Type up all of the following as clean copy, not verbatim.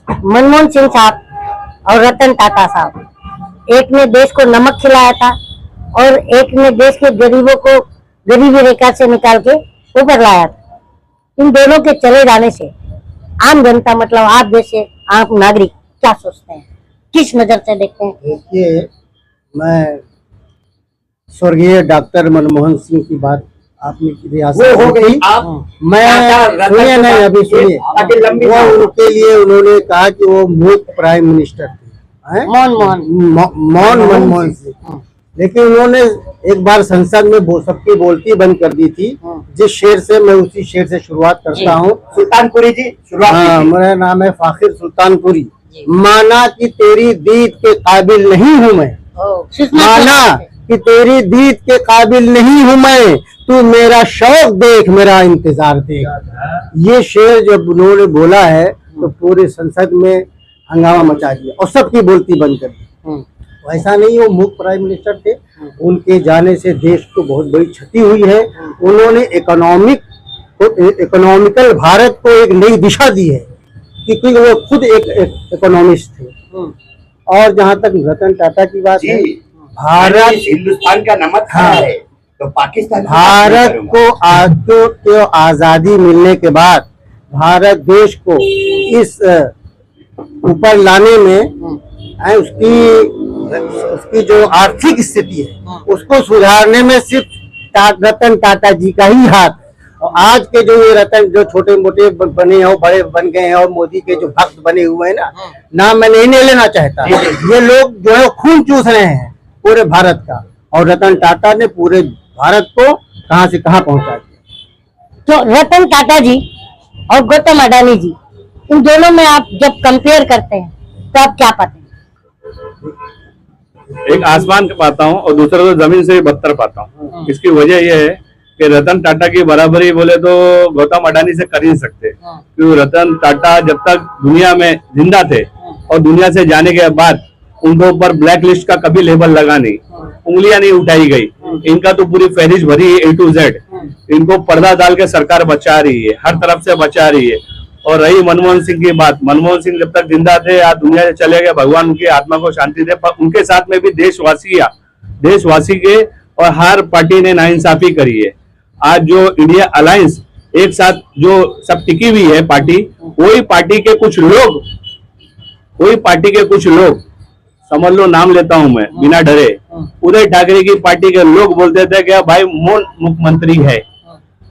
मनमोहन सिंह साहब और रतन टाटा साहब, एक ने देश को नमक खिलाया था और एक ने देश के गरीबों को गरीबी रेखा से निकाल के ऊपर लाया था। इन दोनों के चले जाने से आम जनता, मतलब आप जैसे आम नागरिक क्या सोचते हैं, किस नजर से देखते हैं? देखिए, मैं स्वर्गीय डॉक्टर मनमोहन सिंह की बात आपने रियासत हो गई। मैं सुनिए नहीं, अभी सुनिए। वो उनके लिए उन्होंने कहा कि वो मूक प्राइम मिनिस्टर थे, मनमोहन सिंह। लेकिन उन्होंने एक बार संसद में सबकी बोलती बंद कर दी थी। जिस शेर से मैं उसी शेर से शुरुआत करता हूँ। सुल्तानपुरी जी, हाँ, मेरा नाम है फाखिर सुल्तानपुरी। माना कि तेरी दीद के काबिल नहीं हूँ मैं, माना कि तेरी दीद के काबिल नहीं हूँ मैं, तू मेरा शौक देख, मेरा इंतजार देख। ये शेर जब उन्होंने बोला है तो पूरे संसद में हंगामा मचा दिया और सबकी बोलती बंद कर दी। ऐसा नहीं, वो मुख्य प्राइम मिनिस्टर थे, उनके जाने से देश को बहुत बड़ी क्षति हुई है। उन्होंने इकोनॉमिकल भारत को एक नई दिशा दी है, क्योंकि वो खुद एक इकोनॉमिस्ट थे। और जहाँ तक रतन टाटा की बात है, भारत हिंदुस्तान का नमक है तो पाकिस्तान भारत को आजादी मिलने के बाद भारत देश को इस ऊपर लाने में उसकी जो आर्थिक स्थिति है उसको सुधारने में सिर्फ रतन टाटा जी का ही हाथ। और आज के जो ये रतन जो छोटे मोटे बने हैं, बड़े बन गए हैं और मोदी के जो भक्त बने हुए हैं ना, नाम मैं नहीं लेना चाहता। ये लोग जो है खून चूस रहे हैं पूरे भारत का, और रतन टाटा ने पूरे भारत को कहां से कहां पहुंचा दिया। तो रतन टाटा जी और गौतम अडानी जी, इन दोनों में आप जब कंपेयर करते हैं तो आप क्या पाते हैं? एक आसमान पाता हूँ और दूसरा तो जमीन से भी बदतर पाता हूँ। इसकी वजह यह है कि रतन टाटा की बराबरी बोले तो गौतम अडानी से कर ही नहीं सकते, क्योंकि रतन टाटा जब तक दुनिया में जिंदा थे और दुनिया से जाने के बाद उनके ऊपर ब्लैक लिस्ट का कभी लेबल लगा नहीं, उंगलियां नहीं उठाई गई। इनका तो पूरी फहरिस्त भरी है A to Z। इनको पर्दा डाल के सरकार बचा रही है, हर तरफ से बचा रही है। और रही मनमोहन सिंह की बात, मनमोहन सिंह जब तक जिंदा थे, आज दुनिया से चले गए, भगवान उनकी आत्मा को शांति दे, पर उनके साथ में भी देशवासी के और हर पार्टी ने नाइंसाफी करी है। आज जो इंडिया अलायंस एक साथ जो सब टिकी हुई है पार्टी, वही पार्टी के कुछ लोग समझ लो, नाम लेता हूं मैं बिना डरे, उदय ठाकरे की पार्टी के लोग बोलते थे कि भाई मोहन मुख्यमंत्री है,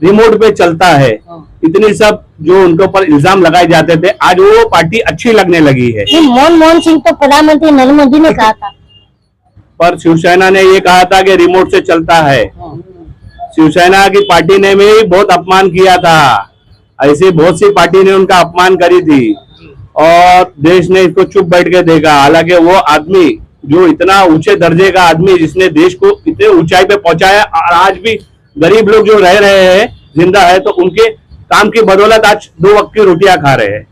रिमोट पे चलता है, इतनी सब जो उनके ऊपर इल्जाम लगाए जाते थे, आज वो पार्टी अच्छी लगने लगी है। मनमोहन सिंह तो प्रधानमंत्री नरेंद्र मोदी ने कहा था, पर शिवसेना ने ये कहा था कि रिमोट से चलता है। शिवसेना की पार्टी ने भी बहुत अपमान किया था, ऐसी बहुत सी पार्टी ने उनका अपमान करी थी और देश ने इसको चुप बैठ के देखा। हालांकि वो आदमी जो इतना ऊंचे दर्जे का आदमी, जिसने देश को इतने ऊंचाई पे पहुंचाया, और आज भी गरीब लोग जो रह रहे हैं जिंदा है, तो उनके काम की बदौलत आज 2 वक्त की रोटियां खा रहे हैं।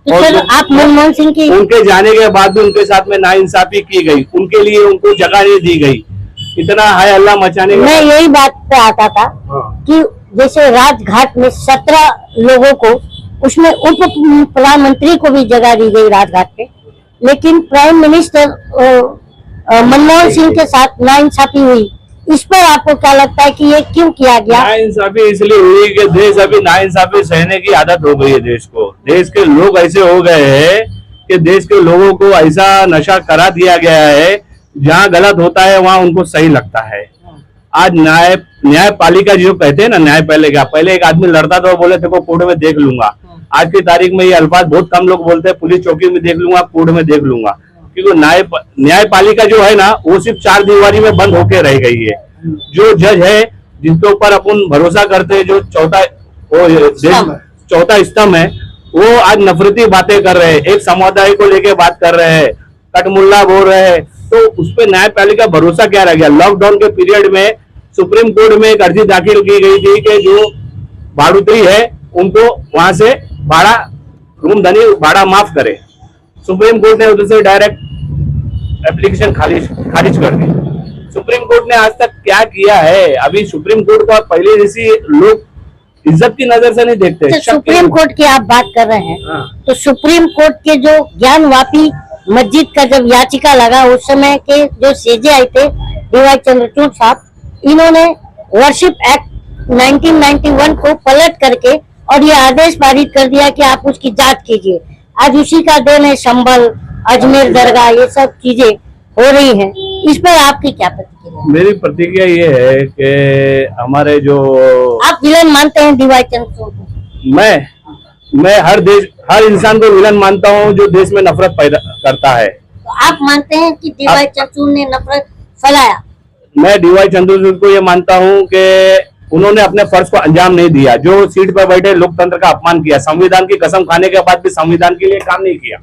और आप मनमोहन सिंह की उनके जाने के बाद भी उनके साथ में नाइंसाफी की गई, उनके लिए उनको जगह नहीं दी गई, इतना हाय अल्लाह मचाने। मैं यही बात पे आता था कि जैसे राजघाट में 17 लोगों को, उसमें उप प्रधानमंत्री को भी जगह दी गई राजघाट पे, लेकिन प्राइम मिनिस्टर मनमोहन सिंह के साथ नाइंसाफी हुई। इस पर आपको क्या लगता है कि ये क्यों किया गया? नाइंसाफी इसलिए हुई कि देश अभी नाइंसाफी सहने की आदत हो गई है देश को। देश के लोग ऐसे हो गए हैं कि देश के लोगों को ऐसा नशा करा दिया गया है, जहाँ गलत होता है वहाँ उनको सही लगता है। आज न्यायपालिका जो कहते हैं ना, न्यायपालिका, पहले एक आदमी लड़ता था, बोले थे को कोर्ट में देख लूंगा। आज की तारीख में ये अल्फाज बहुत कम लोग बोलते हैं, पुलिस चौकी में देख लूंगा, कोर्ट में देख लूंगा, क्योंकि न्यायपालिका जो है ना, वो सिर्फ 4 दीवारी में बंद होके रह गई है। जो जज है, जिनके ऊपर अपन भरोसा करते हैं, जो चौथा स्तंभ है, वो आज नफरती बातें कर रहे हैं, एक समुदाय को लेके बात कर रहे हैं, कटमुल्ला बोल रहे हैं, तो उस पर न्यायपालिका भरोसा क्या रह गया? लॉकडाउन के पीरियड में सुप्रीम कोर्ट में एक अर्जी दाखिल की गई थी कि जो भाड़ुत्री है उनको वहां से भाड़ा माफ करे। सुप्रीम कोर्ट ने उधर से डायरेक्ट एप्लीकेशन खारिज कर दी। सुप्रीम कोर्ट ने आज तक क्या किया है? अभी सुप्रीम कोर्ट का पहले जैसी लोग इज्जत की नजर से नहीं देखते। अच्छा, शक की- सुप्रीम कोर्ट की आप बात कर रहे हैं, हाँ। तो सुप्रीम कोर्ट के जो ज्ञानवापी मस्जिद का जब याचिका लगा, उस समय के जो सीजे आए थे डीवाई चंद्रचूड़ साहब, इन्होंने वर्शिप एक्ट 1991 को पलट करके और ये आदेश पारित कर दिया कि आप उसकी जांच कीजिए। आज उसी का देन है संभल, अजमेर दरगाह, ये सब चीजें हो रही हैं। इस पर आपकी क्या प्रतिक्रिया है? मेरी प्रतिक्रिया ये है कि हमारे जो आप विलन मानते हैं डीवाई चंद्रचूड़ को? मैं हर इंसान को विलन मानता हूँ जो देश में नफरत पैदा करता है। तो आप मानते हैं कि डीवाई चंद्रचूड़ ने नफरत फैलाया? मैं डीवाई चंद्रचूड़ को ये मानता हूँ कि उन्होंने अपने फर्ज को अंजाम नहीं दिया। जो सीट पर बैठे लोकतंत्र का अपमान किया, संविधान की कसम खाने के बाद भी संविधान के लिए काम नहीं किया,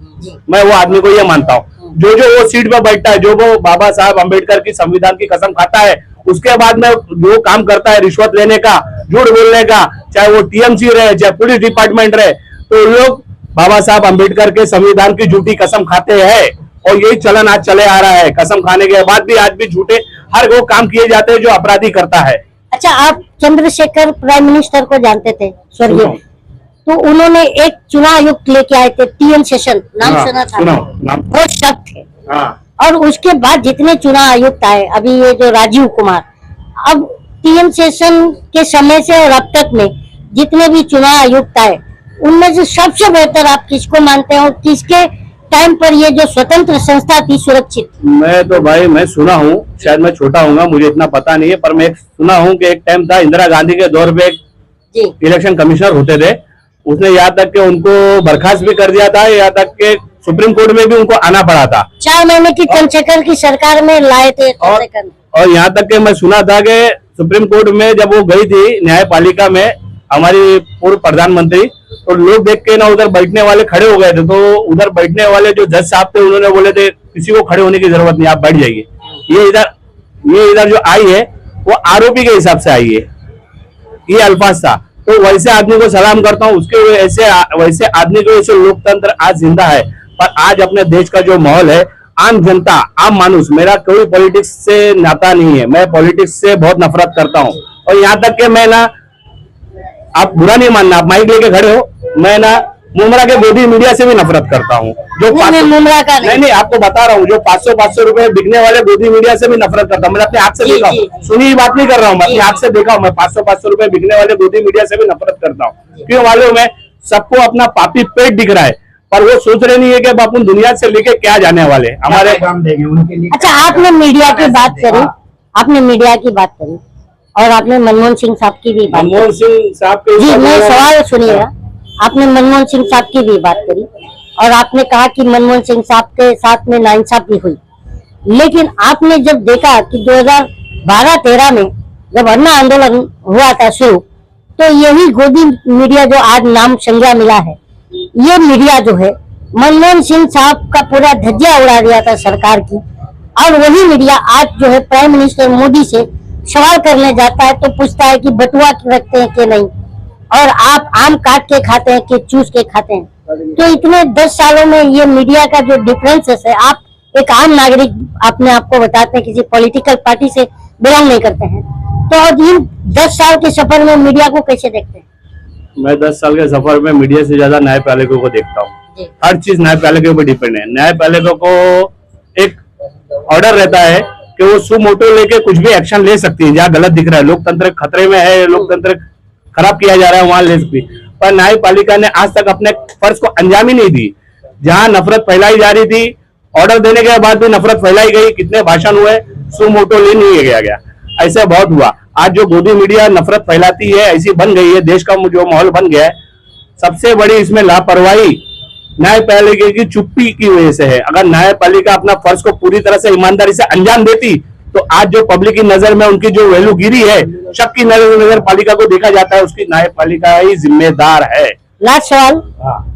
मैं वो आदमी को ये मानता हूँ। जो वो सीट पर बैठता है, जो वो बाबा साहब अम्बेडकर की संविधान की कसम खाता है, उसके बाद में जो काम करता है रिश्वत लेने का, झूठ बोलने का, चाहे वो टीएमसी रहे, चाहे पुलिस डिपार्टमेंट रहे, तो लोग बाबा साहब अम्बेडकर के संविधान की झूठी कसम खाते हैं। और यही चलन आज चले आ रहा है। कसम खाने के बाद भी आज भी झूठे हर वो काम किए जाते हैं जो अपराधी करता है। अच्छा, आप चंद्रशेखर प्राइम मिनिस्टर को जानते थे, स्वर्गीय, तो उन्होंने एक चुनाव आयुक्त लेके आए थे, टीएन शेषन, नाम हाँ, सुना था? सुना, नाम। बहुत सख्त थे। हाँ। और उसके बाद जितने चुनाव आयुक्त आए, अभी ये जो राजीव कुमार, अब टीएन शेषन के समय से और अब तक में जितने भी चुनाव आयुक्त आए, उनमें से सबसे बेहतर आप किसको मानते हैं और किसके टाइम पर ये जो स्वतंत्र संस्था थी सुरक्षित? मैं तो भाई मैं सुना हूँ, शायद मैं छोटा हूँगा, मुझे इतना पता नहीं है, पर मैं सुना हूँ कि एक टाइम था इंदिरा गांधी के दौर पे जी, इलेक्शन कमिश्नर होते थे, उसने यहाँ तक कि उनको बर्खास्त भी कर दिया था, यहाँ तक कि सुप्रीम कोर्ट में भी उनको आना पड़ा था। 4 महीने की चंद्रशेखर की सरकार में लाए थे चंद्रशेखर। और यहाँ तक कि मैं सुना था कि सुप्रीम कोर्ट में जब वो गई थी न्यायपालिका में हमारी पूर्व प्रधानमंत्री, तो लोग देख के ना उधर बैठने वाले खड़े हो गए थे, तो उधर बैठने वाले जो जज साहब थे उन्होंने बोले थे किसी को खड़े होने की जरूरत नहीं, आप बैठ जाइए। ये इधर जो आई है वो आरोपी के हिसाब से आई है, ये अल्फाज था। तो वैसे आदमी को सलाम करता हूँ, उसके वैसे आदमी को वैसे लोकतंत्र आज जिंदा है। पर आज अपने देश का जो माहौल है, आम जनता, आम मानुस, मेरा कोई पॉलिटिक्स से नाता नहीं है, मैं पॉलिटिक्स से बहुत नफरत करता हूँ। और यहाँ तक कि मैं ना, आप बुरा नहीं मानना, आप माइक लेके खड़े हो, मैं ना मुमरा के गोदी मीडिया से भी नफरत करता हूँ। जो मुमरा का नहीं, आपको बता रहा हूँ, जो 500 रुपए बिकने वाले गोदी मीडिया से भी नफरत करता हूँ। मैंने अपने आंख से देखा हूँ, सुनी बात नहीं कर रहा हूँ, मैं अपनी आंख से देखा हूँ। मैं 500 रुपए बिकने वाले गोदी मीडिया से भी नफरत करता हूँ। क्यों मालूम है? सबको अपना पापी पेट दिख रहा है, पर वो सोच रहे नहीं है कि अब अपन दुनिया से लेके क्या जाने वाले हमारे काम देंगे उनके लिए। अच्छा, आपने मीडिया की बात करी, आपने मीडिया की बात करी और आपने मनमोहन सिंह साहब की भी बात मनमोहन सिंह साहब के जी, मैं सवाल सुनिएगा। आपने मनमोहन सिंह साहब की भी बात करी और आपने कहा कि मनमोहन सिंह साहब के साथ में नाइंसाफी हुई, लेकिन आपने जब देखा कि 2012-13 में जब अन्ना आंदोलन हुआ था शुरू, तो यही गोदी मीडिया जो आज नाम संज्ञा मिला है, ये मीडिया जो है मनमोहन सिंह साहब का पूरा धज्जिया उड़ा दिया था सरकार की, और वही मीडिया आज जो है प्राइम मिनिस्टर मोदी से सवाल करने जाता है तो पूछता है कि बटुआ रखते हैं कि नहीं, और आप आम काट के खाते हैं कि चूस के खाते हैं। तो इतने 10 सालों में ये मीडिया का जो डिफरेंसेस है, आप एक आम नागरिक अपने आप को बताते हैं, किसी पॉलिटिकल पार्टी से बिलोंग नहीं करते हैं, तो इन 10 साल के सफर में मीडिया को कैसे देखते हैं? मैं 10 साल के सफर में मीडिया से ज्यादा न्यायपालिका को देखता हूँ। हर चीज न्यायपालिका पर डिपेंड है। न्यायपालिका को एक ऑर्डर रहता है कि वो सुमोटो लेके कुछ भी एक्शन ले सकती है, जहाँ गलत दिख रहा है, लोकतंत्र खतरे में है, लोकतंत्र खराब किया जा रहा है, वहां ले सकती है। पर न्यायपालिका ने आज तक अपने फर्ज को अंजाम ही नहीं दी। जहां नफरत फैलाई जा रही थी, ऑर्डर देने के बाद भी नफरत फैलाई गई, कितने भाषण हुए, सुमोटो ले नहीं गया। ऐसे बहुत हुआ। आज जो गोदी मीडिया नफरत फैलाती है, ऐसी बन गई है, देश का जो माहौल बन गया है, सबसे बड़ी इसमें लापरवाही न्यायपालिका की चुप्पी की वजह से है। अगर न्यायपालिका अपना फर्ज को पूरी तरह से ईमानदारी से अंजाम देती, तो आज जो पब्लिक की नजर में उनकी जो वैल्यू गिरी है, शक की नजर पालिका को देखा जाता है, उसकी न्यायपालिका ही जिम्मेदार है। लास्ट सवाल,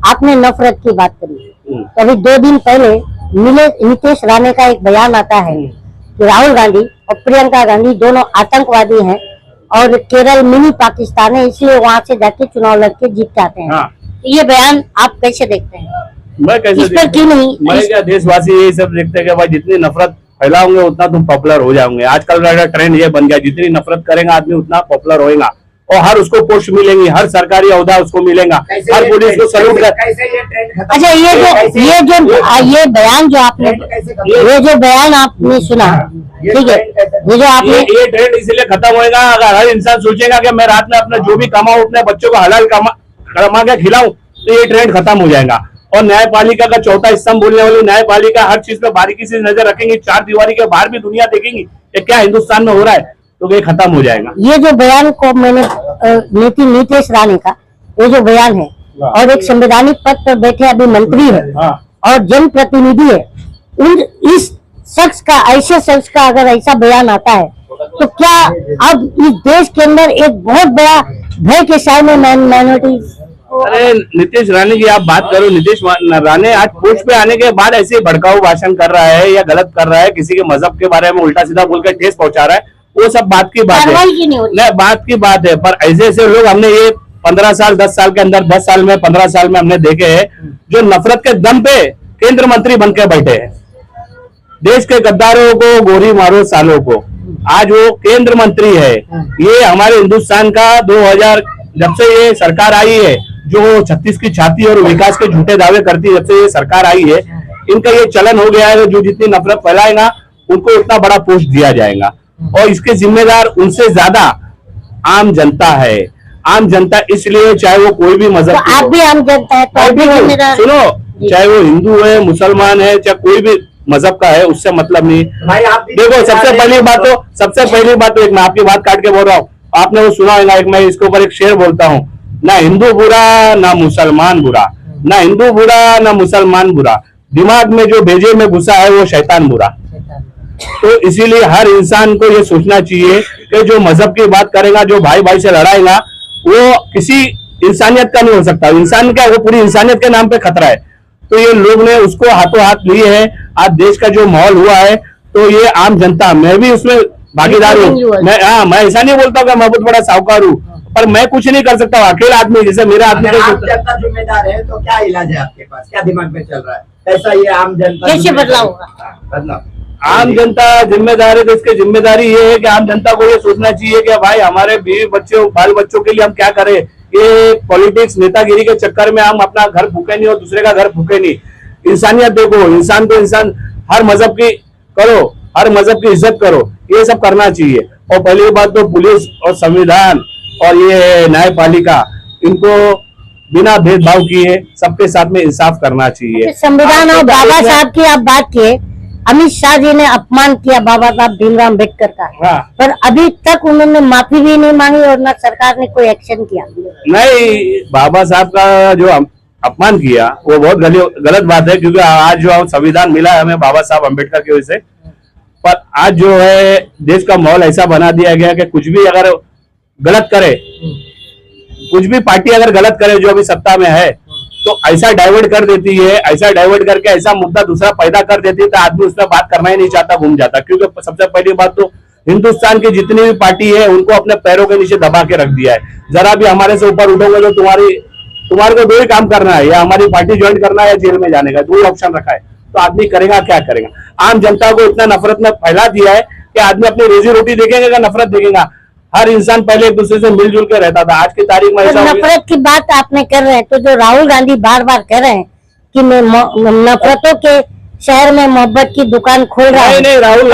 आपने नफरत की बात करी, तो अभी 2 दिन पहले नीतीश राणे का एक बयान आता है कि राहुल गांधी और प्रियंका गांधी दोनों आतंकवादी हैं और केरल मिनी पाकिस्तान है, इसलिए वहां से जाके चुनाव लड़के जीत के आते हैं। ये बयान आप कैसे देखते हैं? मैं कैसे इस पर क्यों नहीं? मैं क्या, देशवासी यही सब देखते हैं कि भाई जितनी नफरत फैलाओगे उतना तुम पॉपुलर हो जाओगे। आजकल का ट्रेंड ये बन गया, जितनी नफरत करेगा आदमी उतना पॉपुलर होएगा। और हर उसको पोस्ट मिलेंगी, हर सरकारी ओहदा उसको मिलेगा, कैसे हर ये पुलिस को ट्रेंड- सैल्यूट कर। कैसे ये ट्रेंड खत्म अच्छा, ये बयान जो आपने, ये जो बयान आपने सुना, ठीक है, ये जो आपने, ये ट्रेंड इसलिए खत्म होएगा अगर हर इंसान सोचेगा कि मैं रात में अपना जो भी कमाऊं अपने बच्चों को हलाल कमा के खिलाऊं, तो ये ट्रेंड खत्म हो जाएगा। और न्यायपालिका का चौथा स्तंभ बोलने वाली न्यायपालिका हर चीज पे बारीकी से नजर रखेंगी, चार दीवारी के बाहर भी दुनिया देखेंगी कि क्या हिंदुस्तान में हो रहा है, तो ये खत्म हो जाएगा। ये जो बयान को मैंने नीतीश राणे का ये जो बयान है, और एक संवैधानिक पद पर बैठे अभी मंत्री है हाँ। और जनप्रतिनिधि है, इस शख्स का, ऐसे शख्स का अगर ऐसा बयान आता है तो क्या अब इस देश के अंदर एक बहुत बड़ा भय के साए में माइनॉरिटी। अरे नीतीश राणे की आप बात करो, नीतीश राणे आज पोस्ट पे आने के बाद ऐसे भड़काऊ भाषण कर रहा है या गलत कर रहा है, किसी के मजहब के बारे में उल्टा सीधा बोलकर ठेस पहुंचा रहा है, वो सब बात की बात है, नहीं बात की बात है। पर ऐसे ऐसे लोग हमने ये 15 साल 10 साल के अंदर, 10 साल में 15 साल में हमने देखे हैं जो नफरत के दम पे केंद्र मंत्री बनकर बैठे हैं। देश के गद्दारों को गोली मारो सालों को, आज वो केंद्र मंत्री है। ये हमारे हिंदुस्तान का 2000 जब से ये सरकार आई है, जो 36 की छाती और विकास के झूठे दावे करती है, जब से ये सरकार आई है, इनका ये चलन हो गया है, जो जितनी नफरत फैलाएगा उनको उतना बड़ा पोस्ट दिया जाएगा, और इसके जिम्मेदार उनसे ज्यादा आम जनता है। आम जनता इसलिए, चाहे वो कोई भी मजहब तो आप भी आम जनता है, तो आप भी जिम्मेदार। सुनो, चाहे वो हिंदू है, मुसलमान है, चाहे कोई भी मजहब का है, उससे मतलब नहीं। भाई आप भी देखो, सबसे पहली बात तो एक मैं आपकी बात काट के बोल रहा हूँ, आपने वो सुना होगा, एक मैं इसके ऊपर एक शेर बोलता हूँ, ना हिंदू बुरा ना मुसलमान बुरा, ना हिंदू बुरा ना मुसलमान बुरा, दिमाग में जो भेजे में घुसा है वो शैतान बुरा। तो इसीलिए हर इंसान को ये सोचना चाहिए कि जो मजहब की बात करेगा, जो भाई भाई से लड़ाएगा, वो किसी इंसानियत का नहीं हो सकता। इंसान क्या, वो पूरी इंसानियत के नाम पे खतरा है। तो ये लोग ने उसको हाथों हाथ लिए है। आज देश का जो माहौल हुआ है, तो ये आम जनता, मैं भी उसमें भागीदार हूँ। मैं ऐसा नहीं बोलता कि मैं बहुत बड़ा साहूकार हूँ, पर मैं कुछ नहीं कर सकता। अकेला आदमी, जैसे मेरा आदमी आम जनता जिम्मेदार है, तो क्या इलाज है आपके पास, क्या दिमाग में चल रहा है, कैसा ये आम जनता कैसे बदलाव होगा? बदलाव आम जनता जिम्मेदार है, तो इसकी जिम्मेदारी ये है कि आम जनता को ये सोचना चाहिए कि भाई हमारे बीवी बच्चों बाल बच्चों के लिए हम क्या करें। ये पॉलिटिक्स नेतागिरी के चक्कर में हम अपना घर भूखे नहीं और दूसरे का घर भूखे नहीं। इंसानियत देखो, इंसान को इंसान, हर मजहब की करो, हर मजहब की इज्जत करो, ये सब करना चाहिए। और पहली बात तो पुलिस और संविधान और ये न्यायपालिका, इनको बिना भेदभाव किए सबके साथ में इंसाफ करना चाहिए। संविधान और बाबा साहब की आप बात किए, अमित शाह जी ने अपमान किया बाबा साहब भीमराव अम्बेडकर का, हाँ। पर अभी तक उन्होंने माफी भी नहीं मांगी और न सरकार ने कोई एक्शन किया। नहीं, बाबा साहब का जो अपमान किया वो बहुत गलत बात है, क्योंकि आज जो संविधान मिला है हमें बाबा साहब अम्बेडकर की वजह से। पर आज जो है देश का माहौल ऐसा बना दिया गया कि कुछ भी अगर गलत करे, कुछ भी पार्टी अगर गलत करे जो अभी सत्ता में है, तो ऐसा डाइवर्ट कर देती है, ऐसा डाइवर्ट करके ऐसा मुद्दा दूसरा पैदा कर देती है, तो आदमी उस पर बात करना ही नहीं चाहता, घूम जाता। क्योंकि सबसे पहली बात तो हिंदुस्तान की जितनी भी पार्टी है उनको अपने पैरों के नीचे दबा के रख दिया है। जरा भी हमारे से ऊपर उठोगे तो तुम्हारे को दो ही काम करना है, या हमारी पार्टी ज्वाइन करना है या जेल में जाने का, दो ही ऑप्शन रखा है। तो आदमी करेगा क्या करेगा? आम जनता को इतना नफरत में फैला दिया है कि आदमी अपनी रोजी रोटी देखेगा या नफरत देखेगा। हर इंसान पहले एक दूसरे से मिलजुल कर रहता था, आज की तारीख में ऐसा नफरत की बात आपने कर रहे हैं, तो जो राहुल गांधी बार बार कह रहे हैं कि मैं नफरतों के शहर में मोहब्बत की दुकान खोल रहा है। नहीं, राहुल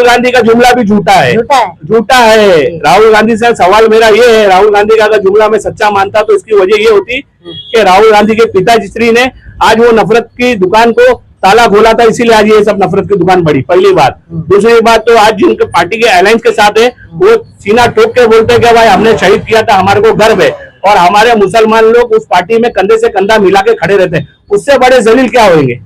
गांधी का जुमला भी झूठा है, झूठा है। राहुल गांधी से सवाल मेरा ये है, राहुल गांधी का अगर जुमला में सच्चा मानता तो इसकी वजह ये होती कि राहुल गांधी के पिताजी श्री ने आज वो नफरत की दुकान को ताला खोला था, इसीलिए आज ये सब नफरत की दुकान बढ़ी। पहली बात। दूसरी बात तो आज जिनके पार्टी के अलायंस के साथ है, वो सीना ठोक के बोलते हैं कि भाई हमने शहीद किया था, हमारे को गर्व है, और हमारे मुसलमान लोग उस पार्टी में कंधे से कंधा मिला के खड़े रहते हैं। उससे बड़े जलील क्या होंगे?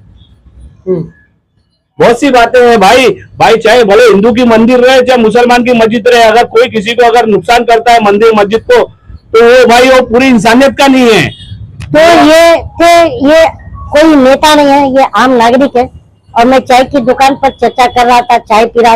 बहुत सी बातें हैं भाई, चाहे भले हिंदू की मंदिर रहे चाहे मुसलमान की मस्जिद रहे, अगर कोई किसी को अगर नुकसान करता है मंदिर मस्जिद को, तो वो भाई वो पूरी इंसानियत का नहीं है। तो ये कोई नेता नहीं है, ये आम नागरिक है। और मैं चाय की दुकान पर चर्चा कर रहा था, चाय पी रहा